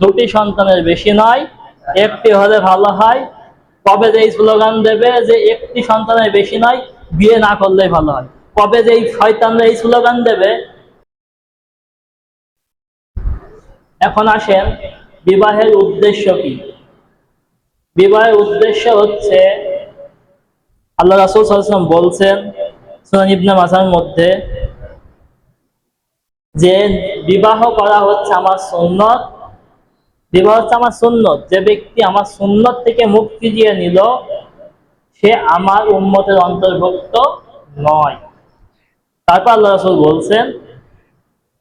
দুটি সন্তানের বেশি নয়, একটি হলে ভালো হয়। কবে যে স্লোগান দেবে যে একটি সন্তানের বেশি নয়, বিয়ে না করলেই ভালো হয়, কবে যে শয়তানরা এই স্লোগান দেবে। এখন আসেন, বিবাহের উদ্দেশ্য কি? বিবাহের উদ্দেশ্য হচ্ছে, আল্লাহ রাসূল সাল্লাল্লাহু আলাইহি ওয়াসাল্লাম বলছেন সুনান ইবনে মাজার মধ্যে, যে বিবাহ করা হচ্ছে আমার সুন্নত। বিবাহ হচ্ছে আমার সুন্নত। যে ব্যক্তি আমার সুন্নত থেকে মুক্তি দিয়ে নিল, সে আমার উম্মতের অন্তর্ভুক্ত নয়। তারপর আল্লাহ রাসূল বলছেন,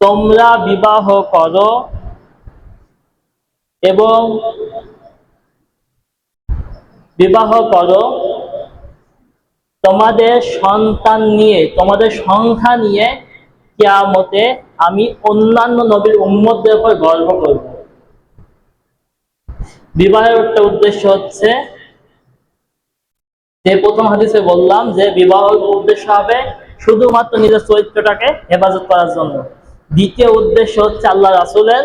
তোমরা বিবাহ করো এবং বিবাহ করো তোমাদের সন্তান নিয়ে, তোমাদের সংখ্যা নিয়ে কিয়ামতে আমি অন্যান্য নবীর উম্মতদের উপর গর্ব করব। বিবাহের একটা উদ্দেশ্য হচ্ছে, যে প্রথম হাদিসে বললাম যে বিবাহের উদ্দেশ্য হবে শুধুমাত্র নিজের চরিত্রটাকে হেফাজত করার জন্য। দ্বিতীয় উদ্দেশ্য হচ্ছে আল্লাহ রাসূলের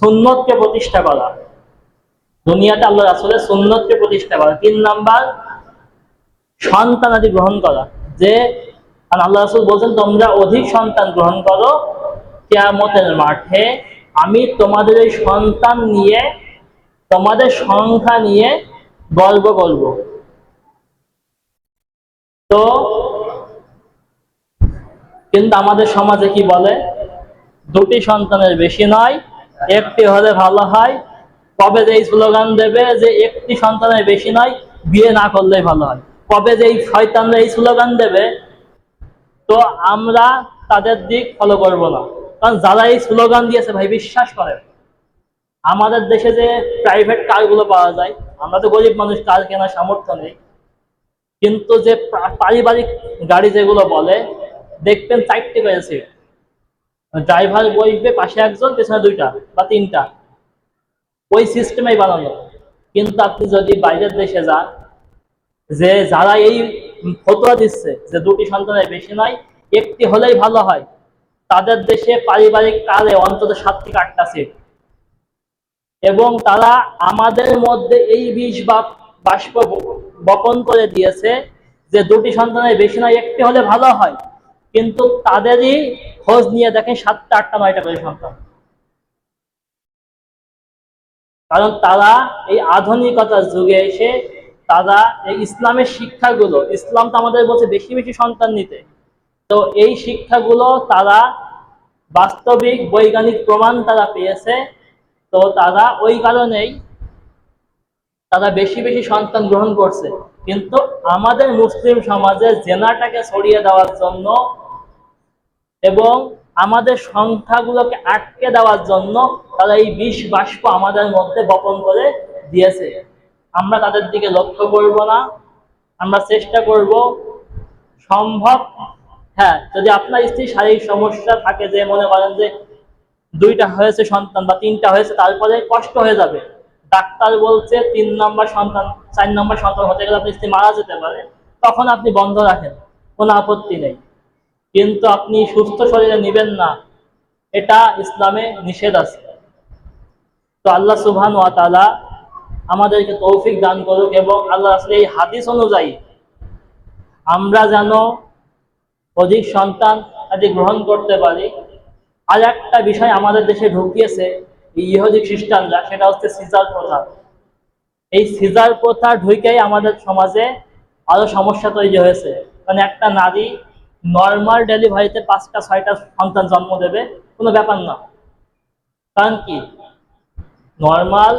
সুন্নতকে প্রতিষ্ঠা করা, দুনিয়াতে আল্লাহ রাসূলের সুন্নতকে প্রতিষ্ঠা করা। 3 নাম্বার, সন্তান আদি গ্রহণ করা। যে আল্লাহ রাসূল বলছেন, তোমরা অধিক সন্তান গ্রহণ করো, কিয়ামতের মাঠে আমি তোমাদের এই সন্তান নিয়ে, তোমাদের সংখ্যা নিয়ে গর্ব করব। তো কিন্তু আমাদের সমাজে কি বলে, দুটি সন্তানের বেশি নয়, একটি হলে ভালো হয়। কবে যে স্লোগান দেবে যে একটি সন্তানের বেশি নয়, বিয়ে না করলেই ভালো হয়, কবে যে শয়তানরা এই স্লোগান দেবে, তো আমরা তাদের দিক ফলো করব না। কারণ যারা এই স্লোগান দিয়েছে, ভাই বিশ্বাস করেন, আমাদের দেশে যে প্রাইভেট কারগুলো পাওয়া যায়, আমরা তো গরিব মানুষ, কার কেনার সামর্থ্য নেই, কিন্তু যে পারিবারিক গাড়ি যেগুলো বলে, দেখবেন 4টে করে সিট, ড্রাইভার বসবে, পাশে একজন, পেছনে 2টা বা 3টা, ওই সিস্টেমেই বানানো। কিন্তু আপনি যদি বাইরের দেশে যান, যে যারা এই ফতোয়া দিচ্ছে যে দুটি সন্তানের বেশি নয়, একটি হলেই ভালো হয়, তাদের দেশে পারিবারিক কারে অন্তত 7 থেকে 8টা সিট। এবং তারা আমাদের মধ্যে এই বিষ বা বাষ্প বপন করে দিয়েছে যে দুটি সন্তানের বেশি নয়, একটি হলে ভালো হয়, কিন্তু তাদেরই খোঁজ নিয়ে দেখেন 7টা 8টা 9টা করে সন্তান। কারণ তারা এই আধুনিকতার যুগে এসে তারা এই ইসলামের শিক্ষাগুলো, ইসলাম তো আমাদের বলছে বেশি বেশি সন্তান নিতে, তো এই শিক্ষাগুলো তারা বাস্তবিক বৈজ্ঞানিক প্রমাণ তারা পেয়েছে। তো তারা ওই কারণেই তারা বেশি বেশি সন্তান গ্রহণ করছে। কিন্তু আমাদের মুসলিম সমাজে জেনাটাকে ছড়িয়ে দেওয়ার জন্য এবং আমাদের সংখ্যাগুলোকে আটকে দেওয়ার জন্য তারা এই বিষ বাষ্প আমাদের মধ্যে বপন করে দিয়েছে। আমরা তাদের দিকে লক্ষ্য করব না, আমরা চেষ্টা করব সম্ভব, হ্যাঁ, যদি আপনার স্ত্রী শারীরিক সমস্যা থাকে, যে মনে করেন যে 2টা হয়েছে সন্তান বা 3টা হয়েছে, তারপরে কষ্ট হয়ে যাবে, ডাক্তার বলছে 3 নম্বর সন্তান 4 নম্বর সন্তান হতে গেলে আপনার স্ত্রী মারা যেতে পারে, তখন আপনি বন্ধ রাখেন, কোনো আপত্তি নেই। কিন্তু আপনি সুস্থ শরীরে নেবেন না, এটা ইসলামে নিষেধ আছে। তো আল্লাহ সুবহান ওয়া তাআলা আমাদেরকে তৌফিক দান করুক, এবং আল্লাহ আসলে এই হাদিস অনুযায়ী আমরা যেন অধিক সন্তান আদি গ্রহণ করতে পারি। আর একটা বিষয় আমাদের দেশে ঢুকিয়েছে ইহুদি খ্রিস্টানরা, সেটা হচ্ছে সিজার প্রথা। এই সিজার প্রথা ঢুকেই আমাদের সমাজে আরো সমস্যা তৈরি হয়েছে। মানে একটা নারী নর্মাল ডেলিভারিতে 5টা 6টা সন্তান জন্ম দেবে, কোনো ব্যাপার না। কারণ কি, নর্মাল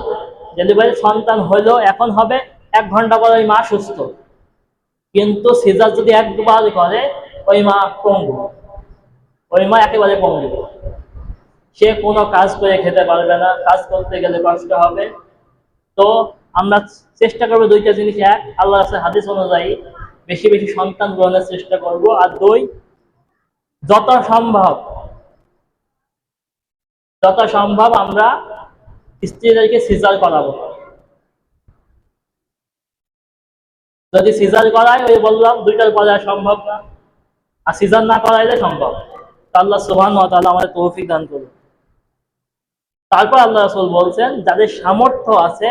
ডেলিভারি সন্তান হইলেও এখন হবে 1 ঘন্টা পর ওই মা সুস্থ, কিন্তু সিজার যদি একবার করে, ওই মা পঙ্গু, ওই মা একেবারে পঙ্গু, সে কোনো কাজ করে খেতে পারবে না, কাজ করতে গেলে কষ্ট হবে। তো আমরা চেষ্টা করবো 2টা জিনিস: এক, আল্লাহ রাসূলের হাদিস অনুযায়ী বেশি বেশি সন্তান গ্রহণের চেষ্টা করব, আর 2, যত সম্ভব আমরা স্ত্রীদেরকে সিজার করাবো। যদি সিজার করায়, ওই বললাম 2টার পরে আর সম্ভব না, আর সিজার না করাইলে সম্ভব। আল্লাহ সুবহানাহু ওয়া তাআলা আমাদের তৌফিক দান করুন। তারপর আল্লাহ রাসূল বলছেন যাদের সামর্থ্য আছে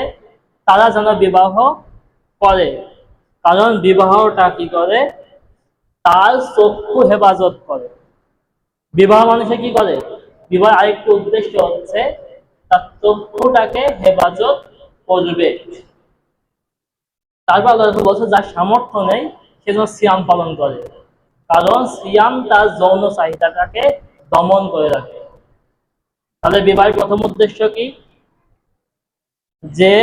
তারা যেন বিবাহ করে, কারণ বিবাহটা কি করে, তার চক্ষু হেফাজত করে। বিবাহ মানুষে কি করে, বিবাহ আরেকটি উদ্দেশ্য হচ্ছে তার চক্ষুটাকে হেফাজত করবে। তারপর আল্লাহ রাসূল বলছে যার সামর্থ্য নেই সে যেন সিয়াম পালন করে, কারণ সিয়াম তার যৌন চাহিদাটাকে দমন করে রাখে। তাহলে বিবাহের প্রথম উদ্দেশ্য কি, যে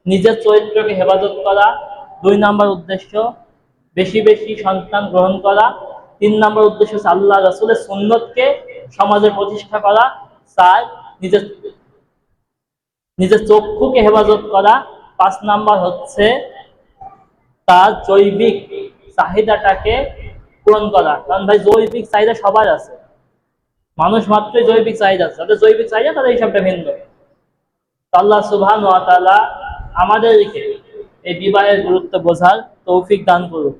নিজের চরিত্রকে হেফাজত করা। 2 নম্বর উদ্দেশ্য বেশি বেশি সন্তান গ্রহণ করা। 3 নম্বর উদ্দেশ্য হচ্ছে আল্লাহ রাসূলের সুন্নতকে সমাজে প্রতিষ্ঠা করা। 4, নিজের নিজের চক্ষুকে হেফাজত করা। 5 নম্বর হচ্ছে তার জৈবিক চাহিদাটাকে পূরণ করা, কারণ ভাই জৈবিক চাহিদা সবার আছে, মানুষ মাত্রই জৈবিক চাহিদা আছে, তাদের জৈবিক চাহিদা তাদের হিসাবটা ভিন্ন। আল্লাহ সুবহানাহু ওয়া তাআলা আমাদেরকে এই বিবাহের গুরুত্ব বোঝার তৌফিক দান করুন।